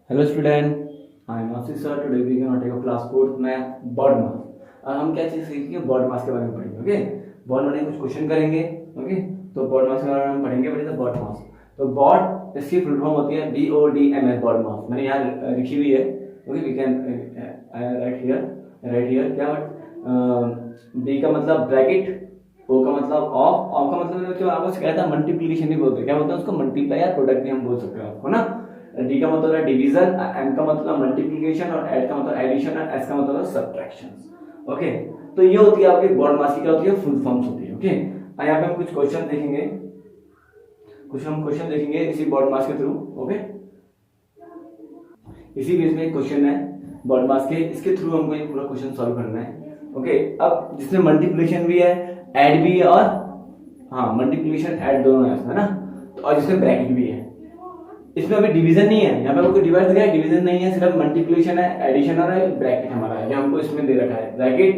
Hello student, I am Ashish sir. Today we are going to take a class 4th math bord mass. और हम क्या चीज सीखेंगे baud मास के बारे में पढ़ेंगे. ओके, बॉड मास कुछ क्वेश्चन करेंगे. ओके, तो बॉड मास के बारे में हम पढ़ेंगे. तो बॉड मास, तो बॉड इसकी फुल फॉर्म होती है BODMAS बॉड मास. मैंने यहाँ लिखी हुई है. Okay, we can write here क्या B का मतलब ब्रैकेट, O का मतलब ऑफ का मतलब जो आपको सिखाया था मल्टीप्लिकेशन भी बोलते हैं. क्या बोलते हैं उसको? मल्टीप्लाई या प्रोडक्ट भी हम बोल सकते हैं आपको ना. डी का मतलब है डिवीजन, एम का मतलब मल्टीप्लिकेशन और एड का मतलब एडिशन और एस का मतलब सब्ट्रैक्शन. ओके, तो ये होती है आपकी बॉड मास की क्या होती है? फुल फॉर्म्स होती है. ओके, यहाँ पे हम कुछ क्वेश्चन देखेंगे, इसी बॉड मास के थ्रू. ओके, इसी बेस में एक क्वेश्चन है बॉड मास के, इसके थ्रू हमको ये पूरा क्वेश्चन सॉल्व करना है. ओके, अब जिसमें मल्टीप्लिकेशन भी है, ऐड भी है, और हाँ मल्टीप्लिकेशन ऐड दोनों है ना. तो और जिसमें ब्रैकेट भी है. इसमें अभी डिवीजन नहीं है, यहाँ पे आपको डिवाइड दिया है, डिवीजन नहीं है, सिर्फ मल्टीप्लिकेशन है, एडिशन और ब्रैकेट हमारा है, जो हमको इसमें दे रखा है. ब्रैकेट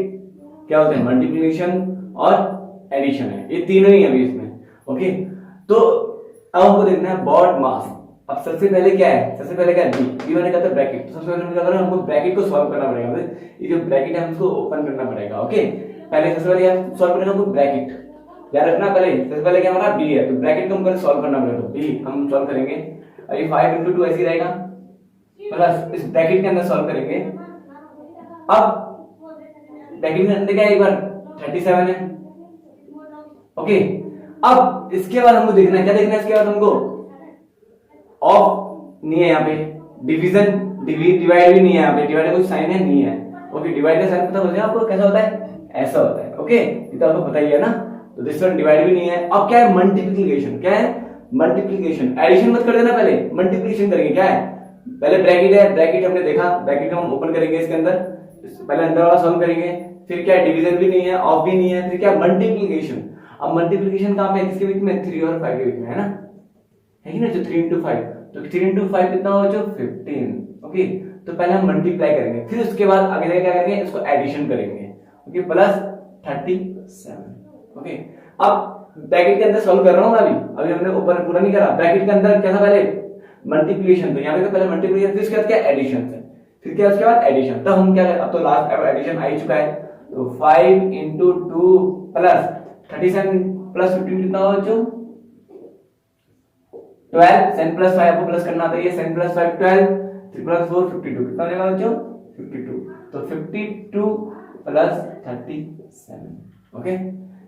क्या होता है? मल्टीप्लिकेशन और एडिशन है, ये तीनों ही है अभी इसमें. ओके, तो अब हमको देखना है बॉड मास. अब सबसे पहले क्या है? बी मैंने कहा था ब्रैकेट. तो सबसे पहले क्या करना है? हमको ब्रैकेट को सॉल्व करना पड़ेगा. ये जो ब्रैकेट है हमको ओपन करना पड़ेगा. ओके, पहले सबसे पहले सॉल्व करना हमको ब्रैकेट. याद रखना, पहले सबसे पहले क्या हमारा बी है, तो ब्रैकेट को हमको सॉल्व करना पड़ेगा. तो बी हम सॉल्व करेंगे. अभी 5 into 2 ऐसे रहेगा, प्लस इस ब्रैकेट के अंदर सॉल्व करेंगे. अब ब्रैकेट के अंदर क्या है? एक बार 37 है. ओके, अब इसके बाद हमको देखना है, क्या देखना है इसके बाद हमको? ऑफ नहीं है यहाँ पे, डिवीजन डिवाइड भी नहीं है यहाँ पे, डिवाइड का कुछ साइन है नहीं है. ओके, डिवाइड का साइन पता हो जाए आपको कैसा होता है? ऐसा होता है. ओके, ये तो आपको पता ही है ना. तो दिस वन डिवाइड भी नहीं है. अब क्या है? मल्टीप्लिकेशन. क्या है? मल्टीप्लिकेशन. एडिशन मत कर देना, पहले मल्टीप्लिकेशन करेंगे. क्या है? पहले ब्रैकेट है, ब्रैकेट हमने देखा, ब्रैकेट को हम ओपन करेंगे, इसके अंदर पहले अंदर वाला सॉल्व करेंगे. फिर क्या? डिवीजन भी नहीं है, ऑफ भी नहीं है. फिर क्या? मल्टीप्लिकेशन. अब मल्टीप्लिकेशन कहां पे है? किसके बीच में? 3 और 5 के बीच में है ना, है कि ना, जो 3 into 5. तो 3 into 5 कितना होगा? जो 15. ओके, तो पहले हम मल्टीप्लाई करेंगे, फिर उसके बाद आगे क्या करेंगे? इसको एडिशन करेंगे. Okay, plus 37. ओके, अब ब्रैकेट के अंदर सॉल्व कर रहा हूं अभी हमने ऊपर पूरा नहीं करा. ब्रैकेट के अंदर क्या था? पहले मल्टीप्लिकेशन. तो यहाँ पे तो पहले मल्टीप्लिकेशन, फिर उसके बाद क्या? एडिशन है. फिर क्या उसके बाद? एडिशन. तो हम क्या, अब तो लास्ट एडिशन आ ही चुका है. तो 5 into 2 प्लस 37 प्लस 15 कितना होगा? जो 12. 7 प्लस 5 आपको प्लस करना आता है. 7 प्लस 5 12, 3 प्लस 4 52. कितना हो जाएगा? जो 52. तो 52 plus 37. Okay,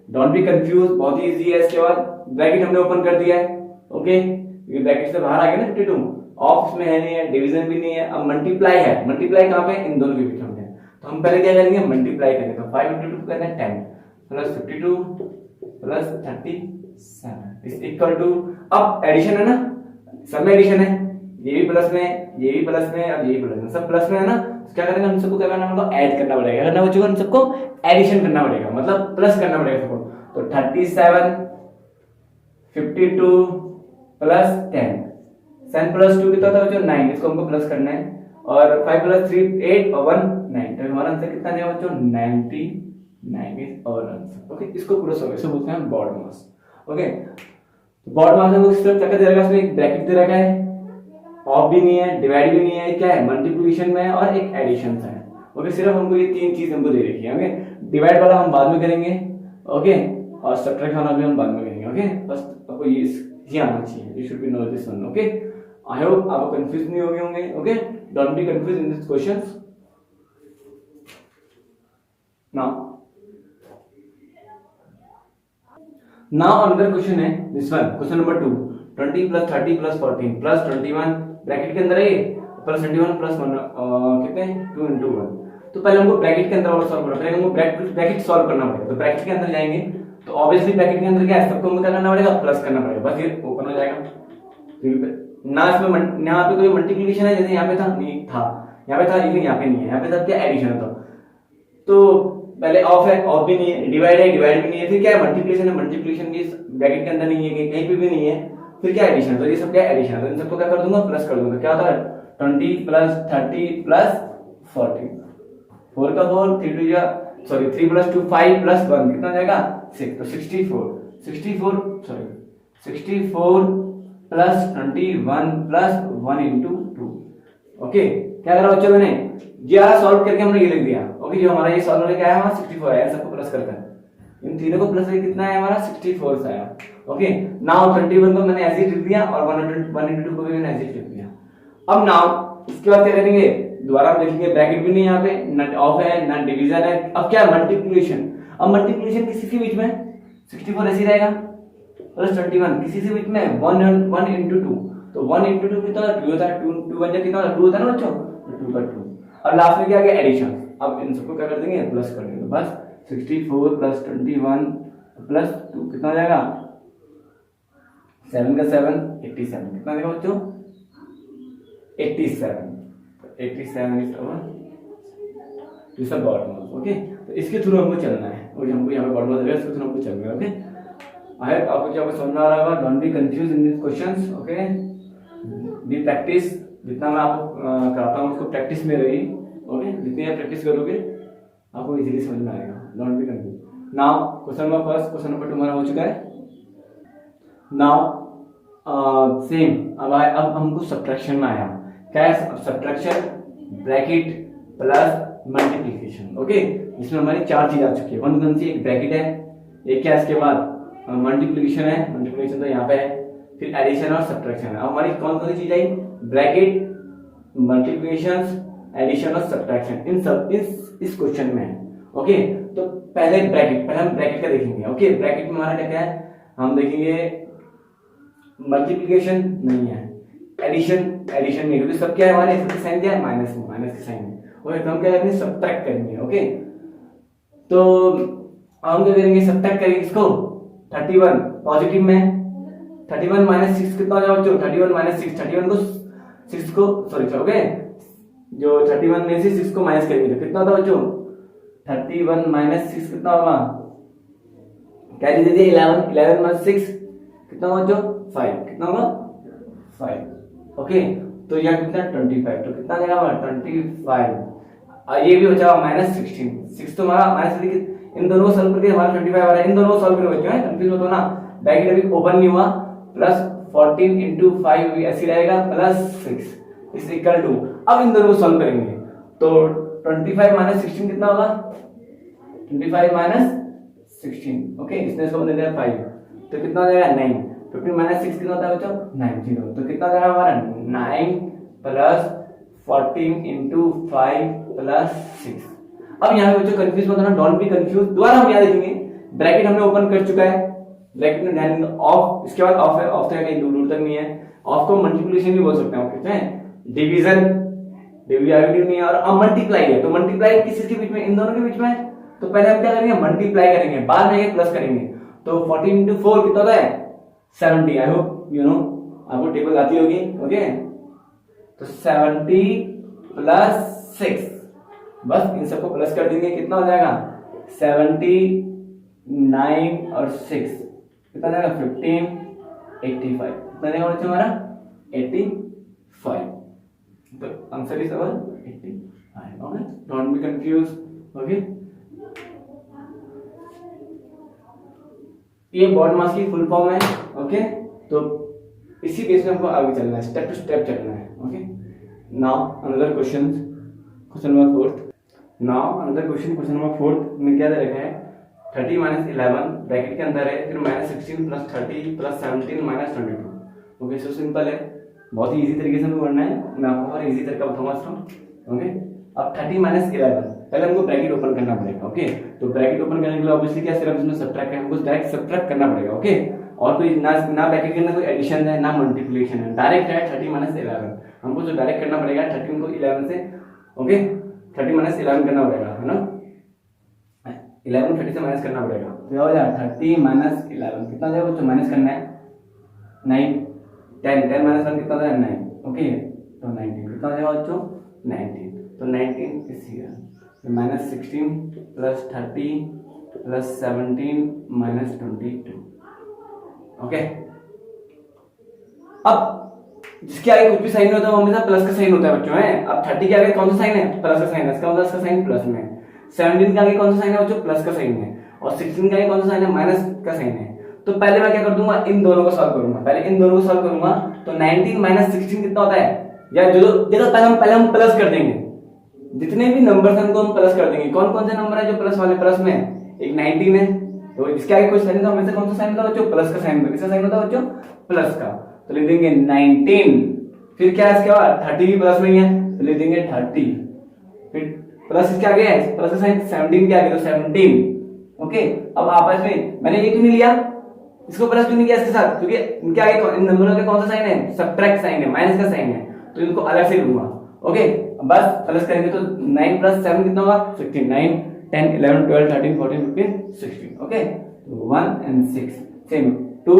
don't be confuse, बहुत ही इजी है. इसके बाद ब्रैकेट हमने ओपन कर दिया है. ओके, ये ब्रैकेट से बाहर आ गया ना 52. ऑफ में है नहीं है, डिवीजन भी नहीं है. अब मल्टीप्लाई है. मल्टीप्लाई कहां पे? इन दोनों के बीच में है. तो हम पहले क्या करेंगे? मल्टीप्लाई करेंगे. तो 5 into 2 करना है 10 plus 52 plus 37 is equal to, अब एडिशन है ना, सब में एडिशन है. ये भी प्लस में, ये भी प्लस में, और ये भी प्लस में, सब प्लस में है ना. तो क्या करेंगे? हम सबको क्या करना होगा? ऐड करना पड़ेगा. करना बच्चों, हम सबको एडिशन करना पड़ेगा, मतलब प्लस करना पड़ेगा सबको. तो 37 52 प्लस 10, 7 प्लस 2 कितना था बच्चों? 9. इसको हमको प्लस करना है. और 5 प्लस 3 8 और 1 9. तो हमारा आंसर कितना है बच्चों? 99 इज आवर आंसर. ओके, इसको पूरा सॉल्व, इसको बोलते हैं बॉड मास. ओके, तो बॉड मास में सिर्फ क्या दे रखा है? इसमें एक ब्रैकेट दे रखा है, ऑफ भी नहीं है, डिवाइड भी नहीं है. क्या है? मल्टीप्लिकेशन में और एक एडिशन है. ओके, सिर्फ हमको ये तीन चीज हमको दे रखी है. ओके, डिवाइड वाला हम बाद में करेंगे. ओके, और सब्ट्रैक्ट वाला भी हम बाद में करेंगे. ओके, बस आपको ये आना चाहिए. You should be know this one. Okay, I hope आप कंफ्यूज नहीं हो गए होंगे. Okay, don't be confuse in this questions. Now another question है this one, question number 2. 20 plus 30 plus 14 plus 21 bracket के अंदर है, प्लस 21 प्लस 1 कितने? 2 into 1. तो पहले हमको ब्रैकेट के अंदर वाला सॉल्व करना पड़ेगा. हमको ब्रैकेट सॉल्व करना पड़ेगा. तो ब्रैकेट के अंदर जाएंगे, तो ऑब्वियसली ब्रैकेट के अंदर क्या है? सबको हमको क्या करना पड़ेगा? प्लस करना पड़ेगा. बस ये ओपन हो जाएगा. ना इसमें यहाँ पे कोई मल्टीप्लिकेशन है जैसे यहाँ पे था, नहीं था. यहाँ पे था लेकिन यहाँ पे नहीं है. यहाँ पे था क्या? एडिशन था. तो पहले ऑफ है, ऑफ भी नहीं है. डिवाइड है, डिवाइड भी नहीं है. फिर क्या है? मल्टीप्लिकेशन है, मल्टीप्लिकेशन भी ब्रैकेट के अंदर नहीं है, कहीं पे भी नहीं है. फिर क्या? एडिशन. तो ये सब क्या? एडिशन है. तो इन सबको क्या कर दूंगा? प्लस कर दूंगा. क्या होता है? 20 प्लस 30 प्लस 40, 4 का 4, 3 2 या सॉरी 3 प्लस 2 5 प्लस 1 कितना हो जाएगा? 6. तो 64 प्लस 21 प्लस 1 into 2. ओके, क्या करा बच्चों मैंने, ये वाला सॉल्व करके हमने ये लिख दिया। ओके, जो हमारा ये सॉल्व करके आया हमारा 64 आया, सबको प्लस करके इन तीनों को प्लस करके कितना आया हमारा 64 आया। ओके, नाउ 21 को मैंने ऐसे ही लिख दिया और 102 को भी मैंने ऐसे ही लिख दिया। अब नाउ इसके बाद क्या करेंगे, दोबारा हम देखेंगे, ब्रैकेट भी नहीं यहाँ पे, ना ऑफ है ना डिवीजन है। अब क्या मल्टीप्लिकेशन, अब मल्टीप्लिकेशन किसी के बीच में 64 ऐसे ही रहेगा प्लस 21 किसी से बीच में 1 into 2, तो 1 into 2 कितना होता है 2 होता है, 2 बन जाए कितना 2 होता है ना बच्चों, 2 का 2 और लास्ट में क्या आ गया एडिशन। अब इन सबको क्या कर देंगे प्लस कर देंगे, बस 64 प्लस 21 प्लस 2 कितना हो जाएगा 7 का 7 87 कितना देगा बच्चों 87 is our this God knows. Okay, तो इसके थ्रू हमको चलना है और हमको यहाँ पे गॉड नोज है इसके थ्रू हमको चलना है। ओके, आई होप आपको जो समझ में आ रहा होगा, don't be confuse in this questions. Okay, be practice, जितना मैं आपको कराता हूँ उसको प्रैक्टिस में रही। ओके, जितनी आप प्रैक्टिस करोगे आपको इजीली समझ में आएगा, don't be confuse. Now question number first, question number 2 हमारा हो चुका है। नाउ सेम अब हमको सब्ट्रैक्शन में आया, क्या है subtraction, bracket plus multiplication. Okay, इसमें हमारी 4 चीज आ चुकी है, कौन सी, एक ब्रैकेट है, एक क्या इसके बाद मल्टीप्लिकेशन है, मल्टीप्लिकेशन तो यहाँ पे है, फिर एडिशन और सब्ट्रैक्शन है। अब हमारी कौन सी चीज आई, ब्रैकेट, मल्टीप्लिकेशन, एडिशन और सब्ट्रैक्शन, इन सब इस क्वेश्चन में है। ओके, तो पहले हम ब्रैकेट का देखेंगे। ओके, ब्रैकेट में हमारा क्या है, हम देखेंगे मल्टीप्लिकेशन नहीं है, एडिशन नहीं, क्योंकि सब क्या है हमारे इसका साइन क्या है माइनस के साइन है। ओके, तो हम क्या करेंगे सब्ट्रैक्ट करेंगे। ओके, तो हम क्या करेंगे सब्ट्रैक्ट करेंगे इसको 31 पॉजिटिव में, 31 माइनस 6 कितना हो जाएगा बच्चों 31 माइनस 6, 31 को 6 को सॉरी ओके, जो 31 में से 6 को माइनस करेंगे तो कितना होता है बच्चों 31 माइनस 6 कितना होगा, कैरी दे दिए 11 माइनस 6 कितना होगा बच्चों 5, कितना होगा 5। ओके, तो यह कितना 25, तो कितना जाएगा हमारा 25, और ये भी हो जाएगा माइनस 16, 6 तो हमारा माइनस, इन दोनों को सॉल्व करके हमारा 25 आ रहा है, इन दोनों को सॉल्व करके बच्चों है कंफ्यूज मत होना, ब्रैकेट अभी ओपन नहीं हुआ, प्लस 14 into 5 ऐसे रहेगा प्लस 6 इज इक्वल टू, अब इन दोनों को सॉल्व करेंगे तो 25 माइनस 16 कितना होगा 25 माइनस 16। ओके, इसने इसको दे दिया 5 तो कितना हो जाएगा 9, 15 माइनस 6 कितना होता है बच्चों 9, तो कितना हो जाएगा हमारा 9 प्लस 14 into 5 प्लस 6। अब यहाँ पे बच्चों कंफ्यूज मत होना, डोंट बी कंफ्यूज, दोबारा हम यहाँ देखेंगे ब्रैकेट हमने ओपन कर चुका है, ब्रैकेट में ध्यान ऑफ, इसके बाद ऑफ है, ऑफ तो कहीं दूर तक नहीं है, ऑफ को मल्टीप्लिकेशन भी बोल सकते हैं। ओके, डिवीजन डिविजिबिलिटी नहीं है, और मल्टीप्लाई है, तो मल्टीप्लाई किसके बीच में इन दोनों के बीच में है, तो पहले हम क्या करेंगे मल्टीप्लाई करेंगे, बाद में प्लस करेंगे, तो 14 into 4 कितना होता है 70। आई होप यू नो आपको टेबल आती होगी। ओके, तो 70 प्लस 6, बस इन सबको प्लस कर देंगे, कितना हो जाएगा 79 और 6 कितना जाएगा 15, 85 कितना जाएगा बच्चों हमारा 85, तो answer is our 85। Okay, don't be confuse. Okay, ये बॉड मास की फुल फॉर्म है। ओके, तो इसी बेस में हमको आगे चलना है, स्टेप टू स्टेप चलना है। Okay, now another question, question number 4। Now another question, question number 4 में क्या दे रखा है 30 माइनस 11 ब्रैकेट के अंदर है, फिर minus 16 plus 30 plus 17 minus 22। Okay, so simple है, बहुत ही इजी तरीके से हमको करना है, मैं आपको और इजी तरीका बताऊंगा इसका। ओके, अब 30 माइनस 11 पहले हमको ब्रैकेट ओपन करना पड़ेगा। ओके, तो ब्रैकेट ओपन करने के लिए ऑब्वियसली क्या सिर्फ इसमें सब्ट्रैक्ट है, हमको डायरेक्ट सब्ट्रैक्ट करना पड़ेगा। ओके, और कोई ना ब्रैकेट के अंदर कोई एडिशन है ना मल्टीप्लिकेशन है, डायरेक्ट है 30 माइनस 11, हमको जो डायरेक्ट करना पड़ेगा 13 को 11 से। ओके, 30 माइनस 11 करना पड़ेगा, है ना, 11 30 से माइनस करना पड़ेगा, तो क्या हो जाएगा 30 माइनस 11 कितना हो जाएगा बच्चों, माइनस करना है 9, 10 माइनस 1 कितना हो जाएगा 9। ओके, तो 19 कितना हो जाएगा बच्चों 19, तो 19 is here, minus 16 plus 30 plus 17 minus 22। Okay, अब जिसके आगे कुछ भी साइन होता है वो हमेशा प्लस का साइन होता है बच्चों है। अब 30 के आगे कौन सा साइन है प्लस का साइन है, इसका मतलब इसका साइन प्लस में, 17 के आगे कौन सा साइन है बच्चों प्लस का साइन है, और 16 के आगे कौन सा साइन है माइनस का साइन है। तो पहले मैं क्या कर दूंगा इन दोनों को सॉल्व करूंगा, पहले इन दोनों को सॉल्व करूंगा, तो 19 माइनस 16 कितना होता है या जो देखो पहले हम प्लस कर देंगे, जितने भी नंबर हैं उनको हम प्लस कर देंगे। कौन कौन से नंबर है जो प्लस वाले, प्लस में एक 19 है, तो इसके आगे कोई साइन होता है, हमेशा कौन सा साइन होता है बच्चों, प्लस का साइन होता है। किसका साइन होता है बच्चों, प्लस का, तो लिख देंगे 19। फिर क्या है इसके बाद 30 भी प्लस में ही है, तो लिख देंगे 30। फिर प्लस इसके आगे है, प्लस का साइन 17 के आगे, तो 17। ओके, अब आपस में मैंने ये क्यों नहीं लिया, इसको प्लस क्यों नहीं किया इसके साथ, क्योंकि इनके आगे इन नंबरों के कौन सा साइन है, सब्ट्रैक्ट साइन है, माइनस का साइन है, तो इनको अलग से लूंगा। ओके, बस प्लस करेंगे तो 9 + 7 कितना होगा, 16। 9 10 11 12 13 14 15 16। ओके, 1 and 6 सेम, 2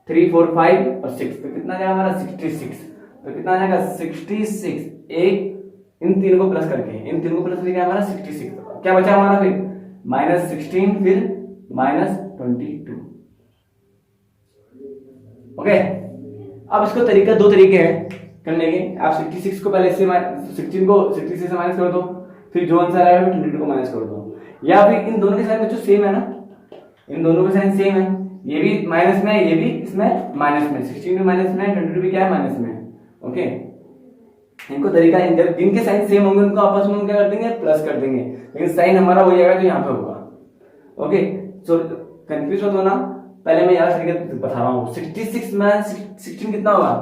3 4 5 और 6, तो कितना जाएगा हमारा 66। तो कितना जाएगा 66, एक इन तीनों को प्लस करके, इन तीनों को प्लस करके हमारा 66। क्या बचा हमारा फिर -16, फिर -22। ओके, अब इसको तरीका, दो तरीके हैं करने के। आप 66 को पहले से 16 को 66 से माइनस कर दो, फिर जो आंसर आएगा 22 को माइनस कर दो, या फिर इन दोनों के साइन बच्चों सेम है ना, इन दोनों के साइन सेम है, ये भी माइनस में है, ये भी इसमें माइनस में, 16 भी माइनस में है, 22 भी क्या है, माइनस में है। ओके, इनको तरीका, जब जिनके साइन सेम होंगे उनको आपस में क्या कर देंगे, प्लस कर देंगे, लेकिन साइन हमारा हो जाएगा तो यहाँ पे होगा। ओके, सो कंफ्यूज मत होना, पहले मैं यार तरीका बता रहा हूँ। 66 में 16 कितना होगा,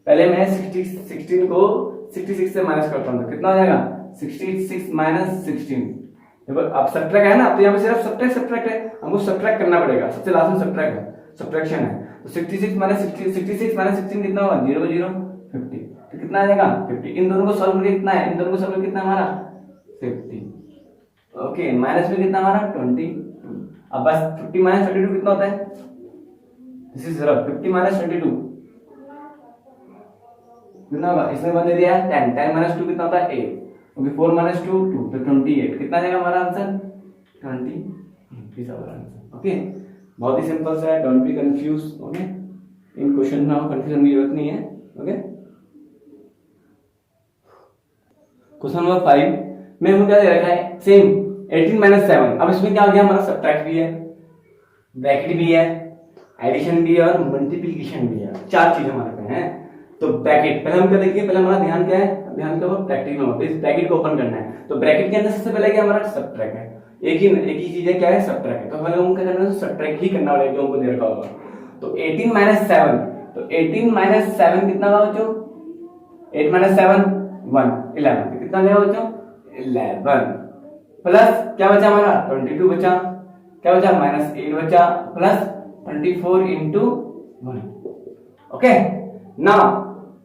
पहले मैं 16 को 66 से माइनस करता हूँ, तो कितना हो जाएगा 66 - 16। देखो अब सब्ट्रैक्ट है ना, तो यहाँ पे सिर्फ सब्ट्रैक्ट है, हमको सब्ट्रैक्ट करना पड़ेगा, सबसे लास्ट में सब्ट्रैक्ट है, सब्ट्रैक्शन है। तो 66 - 16 कितना होगा, 0 0 50, तो कितना आ जाएगा 50। इन दोनों को सॉल्व करके कितना है, इन दोनों को सॉल्व करके कितना हमारा 50। ओके, माइनस में कितना हमारा 22। अब बस 50 - 22 कितना होता है, दिस इज 50 - 22 कितना होगा, इसमें बन दिया 10, 10 - 2 कितना होता है 8। ओके, 4 - 2 2, तो 28। कितना आ जाएगा हमारा आंसर 28 हमारा आंसर। ओके, बहुत ही सिंपल सा है, don't be confuse. Okay, in question में कंफ्यूजन की जरूरत नहीं है। ओके, क्वेश्चन नंबर 5 में हम क्या दे रखा है, सेम 18 - 7। अब इसमें क्या हो गया, हमारा सब्ट्रैक्ट भी है, ब्रैकेट भी है, एडिशन भी है और मल्टीप्लिकेशन भी है, चार चीज हमारे पे हैं। तो ब्रैकेट पहले हम क्या देखिए, पहले हमारा ध्यान क्या है, ध्यान क्या होगा, प्रैक्टिस में होता है, इस ब्रैकेट को ओपन करना है। तो ब्रैकेट के अंदर सबसे पहले क्या हमारा सब्ट्रैक्ट है, एक ही चीज है, क्या है, सब्ट्रैक्ट है। तो पहले हमको क्या करना है, सब्ट्रैक्ट ही करना पड़ेगा जो हमको दे रखा होगा। तो 18 - 7, तो 18 - 7 कितना होगा बच्चों, 8 - 7 1, 11, कितना हो जाएगा बच्चों 11, प्लस क्या बचा हमारा 22 बचा, क्या बचा -8 बचा, प्लस 24 × 1। ओके, नाउ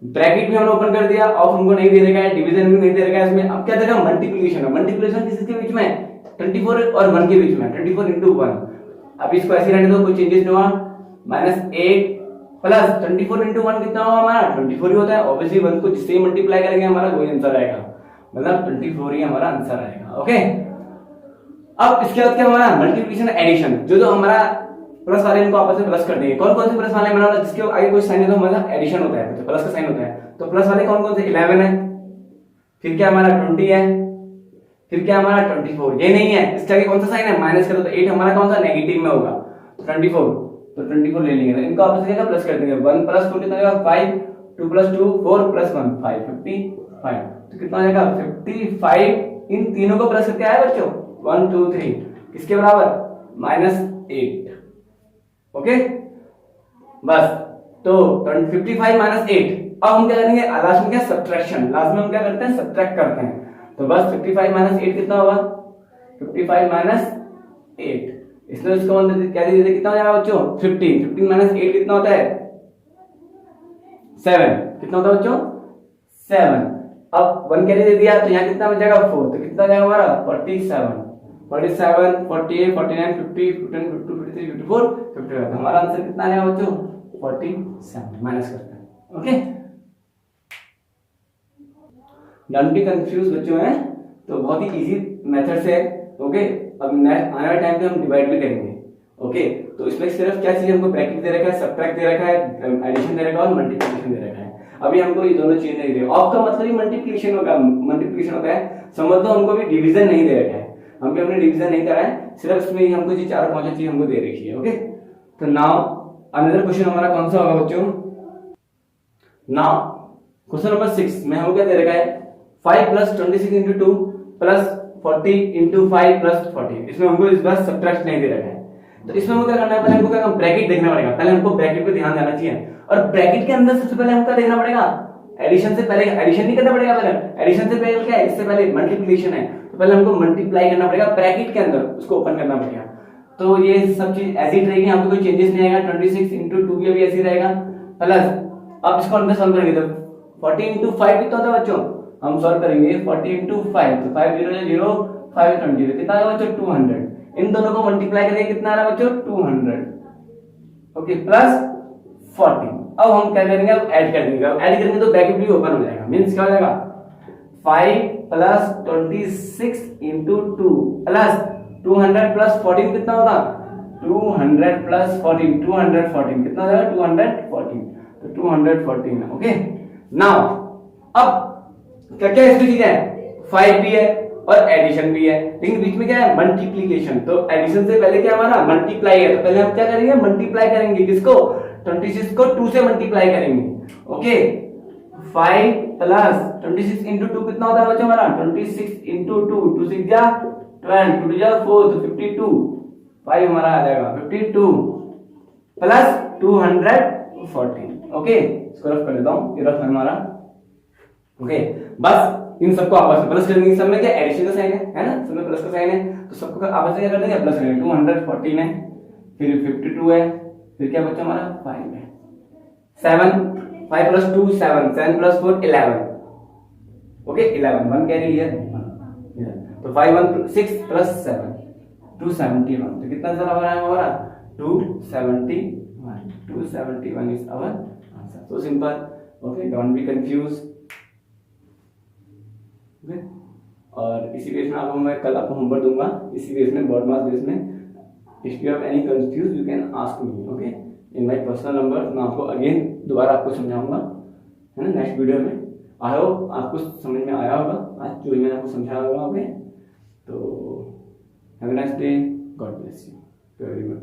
ब्रैकेट भी हमने ओपन कर दिया, ऑफ हमको नहीं दे रखा है, डिवीजन भी नहीं दे रखा है इसमें। अब क्या दे रखा है, मल्टीप्लिकेशन है। मल्टीप्लिकेशन किसके बीच में, 24 और 1 के बीच में, 24 × 1। अब इसको ऐसे रहने दो, कोई चेंजेस नहीं हुआ। -8 प्लस 24 × 1 कितना होगा हमारा 24 ही होता है। ऑब्वियसली 1 को जिससे मल्टीप्लाई करेंगे हमारा वही आंसर आएगा, मतलब 24 ही हमारा आंसर आएगा। ओके, अब इसके बाद क्या हमारा मल्टीप्लिकेशन एडिशन, जो हमारा प्लस वाले इनको आपस में प्लस कर देंगे। कौन कौन से प्लस वाले बनाना, जिसके आगे कोई साइन है तो मतलब एडिशन होता है, तो प्लस का साइन होता है। तो प्लस वाले कौन कौन से, 11 है, फिर क्या हमारा 20 है, फिर क्या हमारा 24, ये नहीं है, इसके आगे कौन सा साइन है, माइनस करो, तो 8 हमारा कौन सा नेगेटिव में होगा, तो 24, तो 24 ले लेंगे, तो इनको आपस में प्लस कर देंगे। 1 + 2 कितना होगा 5, 2 + 2 4 + 1 5, 55, तो कितना आ जाएगा 55। इन तीनों को प्लस करके आया बच्चों 1 2 3, किसके बराबर -8। ओके, बस, तो 55 - 8। अब हम क्या करेंगे, लास्ट में क्या सब्ट्रैक्शन, लास्ट में हम क्या करते हैं, सब्ट्रैक्ट करते हैं। तो बस 55 - 8 कितना होगा, 55 - 8, इसमें इसको क्या दे देते, कितना हो जाएगा बच्चों 15। 15 - 8 कितना होता है 7, कितना होता है बच्चों 7। अब 1 कैरी दे दिया, तो यहाँ कितना बच जाएगा 4, तो कितना जाएगा हमारा 47, 48 49 50 51 52 53 54 55। हमारा आंसर कितना आएगा बच्चों 47, माइनस करते हैं। ओके, डोंट बी कंफ्यूज बच्चों है, तो बहुत ही इजी मेथड से है। ओके, अब नेक्स्ट आने वाले टाइम पे हम डिवाइड भी करेंगे। ओके, तो इसमें सिर्फ क्या चाहिए हमको, ब्रैकेट दे रखा है, सब्ट्रैक्ट दे रखा है, एडिशन दे रखा है और मल्टीप्लिकेशन दे रखा है। अभी हमको ये दोनों चीज नहीं दे, ऑफ का मतलब ही मल्टीप्लिकेशन होगा, मल्टीप्लिकेशन होता है, समझ लो हमको भी डिवीजन नहीं दे रखा है, हम भी अपने डिवीजन नहीं करा है, सिर्फ इसमें हमको ये 4-5 चीज हमको दे रखी है। ओके, तो नाउ अनदर क्वेश्चन हमारा कौन सा होगा बच्चों, नाउ क्वेश्चन नंबर 6 में हमको क्या दे रखा है 5 plus 26 into 2 plus 40 into 5 plus 40। इसमें हमको इस बार सब्ट्रैक्ट नहीं दे रखा है, तो इसमें हमको क्या करना है, पहले हमको क्या ब्रैकेट देखना पड़ेगा। पहले हमको ब्रैकेट पे ध्यान देना चाहिए, और ब्रैकेट के अंदर सबसे पहले हमको देखना पड़ेगा एडिशन से पहले, एडिशन नहीं करना पड़ेगा पहले, एडिशन से पहले क्या है, इससे पहले मल्टीप्लिकेशन है, तो पहले हमको मल्टीप्लाई करना पड़ेगा ब्रैकेट के अंदर, उसको ओपन करना पड़ेगा। तो ये सब चीज ऐसी रहेगी, यहाँ पे कोई चेंजेस नहीं आएगा। 26 इंटू 2 भी ऐसे ही रहेगा, प्लस अब इसको अंदर सॉल्व करेंगे तो 40 इंटू 5 कितना होता है बच्चों, हम सॉल्व करेंगे 40 इंटू 5, तो 5 0 0 5 20, कितना आएगा बच्चों 200। इन दोनों को मल्टीप्लाई करेंगे कितना आ रहा है बच्चों 200, ओके, प्लस 40। अब हम क्या करेंगे, अब ऐड कर देंगे, अब ऐड करेंगे तो ब्रैकेट भी ओपन हो जाएगा, मींस क्या हो जाएगा 5 प्लस 26 इंटू 2 प्लस 200 प्लस 14 कितना होगा 200 प्लस 14, 214 कितना हो जाएगा 214, तो 214। ओके, नाउ अब क्या क्या इसमें चीजें है, 5 भी है और एडिशन भी है, लेकिन बीच में क्या है मल्टीप्लिकेशन। तो एडिशन से पहले क्या हमारा मल्टीप्लाई है, तो पहले हम क्या करेंगे मल्टीप्लाई करेंगे, किसको 26 को 2 से मल्टीप्लाई करेंगे। ओके, 5 प्लस 26 इंटू 2 कितना होता है बच्चों हमारा 26 इंटू 2, 2 6 जा 12, 2 जा 4, तो 52, 5 हमारा आ जाएगा 52 प्लस 214। ओके, इसको रफ कर देता हूं, ये रफ है हमारा। ओके, बस इन सबको आपस में प्लस कर देंगे, सब में क्या एडिशन का साइन है ना, सब में प्लस का साइन है, तो सबको आपस में क्या कर देंगे प्लस करेंगे। 214 है, फिर 52 है, फिर क्या बच्चा हमारा 5 है, 7, 5 plus 2 7, 7 plus 4 11, okay 11, 1 carry here, तो 5 1 6 प्लस 7 271, तो कितना सारा आ रहा है हमारा 271, 271 is our answer. So simple, okay, don't be confuse. Okay, और इसी बेस में आपको मैं कल आपको होमवर्क दूंगा, इसी बेस में बोर्ड मार्क्स बेस में। If you have any confused, you can ask me, okay? In my personal number, मैं आपको अगेन दोबारा आपको समझाऊंगा, है ना, नेक्स्ट वीडियो में। आई होप आपको समझ में आया होगा आज जो मैंने आपको समझाया होगा, ओके? तो have a nice day, God bless you everyone.